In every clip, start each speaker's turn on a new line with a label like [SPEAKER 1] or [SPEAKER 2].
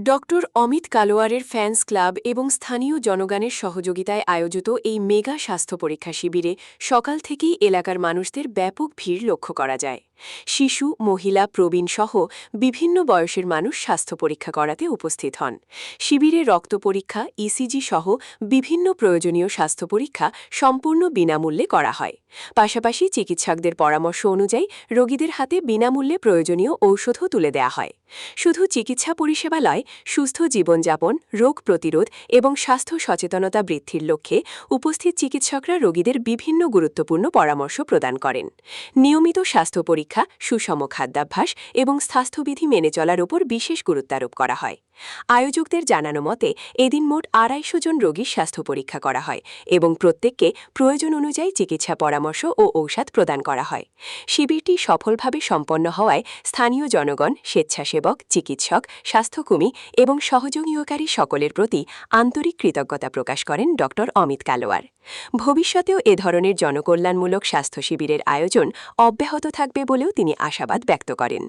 [SPEAKER 1] Doctor Amit কালোয়ারের fans club এবং স্থানীয় জনগণের সহযোগিতায় আয়োজিত এই মেগা স্বাস্থ্য পরীক্ষা শিবিরে সকাল থেকেই এলাকার মানুষদের ব্যাপক ভিড় লক্ষ্য করা যায়। শিশু, মহিলা, প্রবীণ সহ বিভিন্ন বয়সের মানুষ স্বাস্থ্য পরীক্ষা করাতে উপস্থিত হন। শিবিরে রক্ত পরীক্ষা, ইসিজি সহ বিভিন্ন প্রয়োজনীয় স্বাস্থ্য পরীক্ষা সম্পূর্ণ বিনামূল্যে করা হয়। পাশাপাশি চিকিৎসকদের পরামর্শ অনুযায়ী রোগীদের হাতে বিনামূল্যে প্রয়োজনীয় ঔষধও তুলে দেওয়া হয়। শুধু চিকিৎসা পরিষেবা নয়, সুস্থ জীবনযাপন, রোগ প্রতিরোধ এবং স্বাস্থ্য সচেতনতা বৃদ্ধির লক্ষ্যে উপস্থিত চিকিৎসকরা রোগীদের বিভিন্ন গুরুত্বপূর্ণ পরামর্শ প্রদান করেন। নিয়মিত স্বাস্থ্য পরীক্ষা, সুষম খাদ্যাভ্যাস এবং স্বাস্থ্যবিধি মেনে চলার উপর বিশেষ গুরুত্বারোপ করা হয়। আয়োজকদের জানানো মতে এদিন মোট ২৫০ জন রোগীর স্বাস্থ্য পরীক্ষা করা হয় এবং প্রত্যেককে প্রয়োজন অনুযায়ী চিকিৎসা পরামর্শ ও ঔষধ প্রদান করা হয়। শিবিরটি সফলভাবে সম্পন্ন হওয়ায় স্থানীয় জনগণ, স্বেচ্ছাসেবক, চিকিৎসক, স্বাস্থ্যকর্মী এবং সহযোগীকারী সকলের প্রতি আন্তরিক কৃতজ্ঞতা প্রকাশ করেন ড. অমিত কালোয়ার। ভবিষ্যতেও এ ধরনের জনকল্যাণমূলক স্বাস্থ্য শিবিরের আয়োজন অব্যাহত থাকবে বলেও তিনি আশাবাদ ব্যক্ত করেন।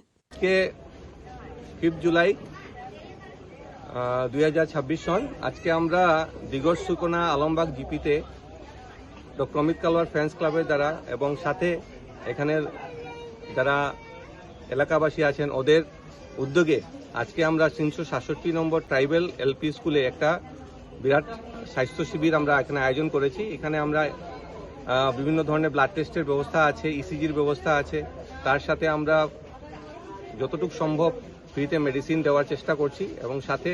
[SPEAKER 2] 5 জুলাই 2026 সন আজকে আমরা দিগর সুকোনা আলমবাগ জিপিতে ডক্টর অমিত কালোয়ার ফ্যান্স ক্লাবের দ্বারা এবং সাথে এখানের যারা এলাকাবাসী আছেন ওদের উদ্যোগে আজকে আমরা 367 নম্বর ট্রাইবেল এলপি স্কুলে একটা বিরাট স্বাস্থ্য শিবির আমরা এখানে আয়োজন করেছি। এখানে আমরা বিভিন্ন ধরনের ব্লাড টেস্টের ব্যবস্থা আছে, ইসিজির ব্যবস্থা আছে, তার সাথে আমরা যতটুকু সম্ভব ফ্রিতে মেডিসিন দেওয়ার চেষ্টা করছি এবং সাথে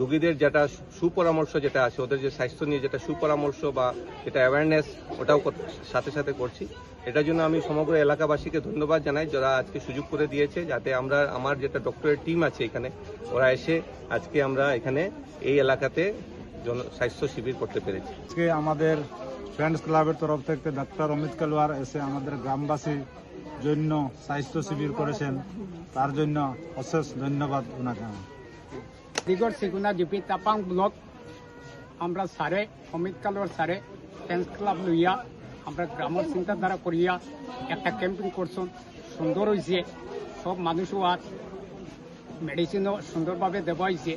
[SPEAKER 2] রোগীদের যেটা সুপরামর্শ যেটা আছে, ওদের যে স্বাস্থ্য নিয়ে যেটা সুপরামর্শ বা যেটা অ্যাওয়ারনেস ওটাও সাথে সাথে করছি। এটার জন্য আমি সমগ্র এলাকাবাসীকে ধন্যবাদ জানাই যারা আজকে সুযোগ করে দিয়েছে, যাতে আমার যেটা ডক্টরের টিম আছে এখানে ওরা এসে আজকে আমরা এখানে এই এলাকাতে স্বাস্থ্য শিবির করতে পেরেছি।
[SPEAKER 3] আজকে আমাদের ফ্রেন্ডস ক্লাবের তরফ থেকে ডক্টর অমিত কালোয়ার এসে আমাদের গ্রামবাসীর জন্য স্বাস্থ্য শিবির করেছেন, তার জন্য অশেষ ধন্যবাদ ওনাকে।
[SPEAKER 4] দিগর সিগুনা জিপি তাপাং ব্লক আমরা সারে অমিত কালোয়ার সারে ফ্রেন্ডস ক্লাব লইয়া আমরা গ্রামের চিন্তাধারা করিয়া একটা ক্যাম্পিং করছেন, সুন্দর হয়েছে। সব মানুষও আর মেডিসিনও সুন্দরভাবে দেওয়া হয়েছে।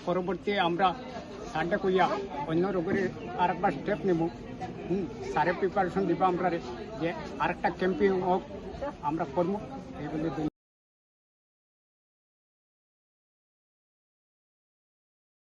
[SPEAKER 4] পরবর্তী আমরা সারটা করিয়া অন্য রোগের আরেকবার স্টেপ নেব। সারে প্রিপারেশন দিব আমরা যে আরেকটা ক্যাম্পিং হোক আমরা করবো এই বলে।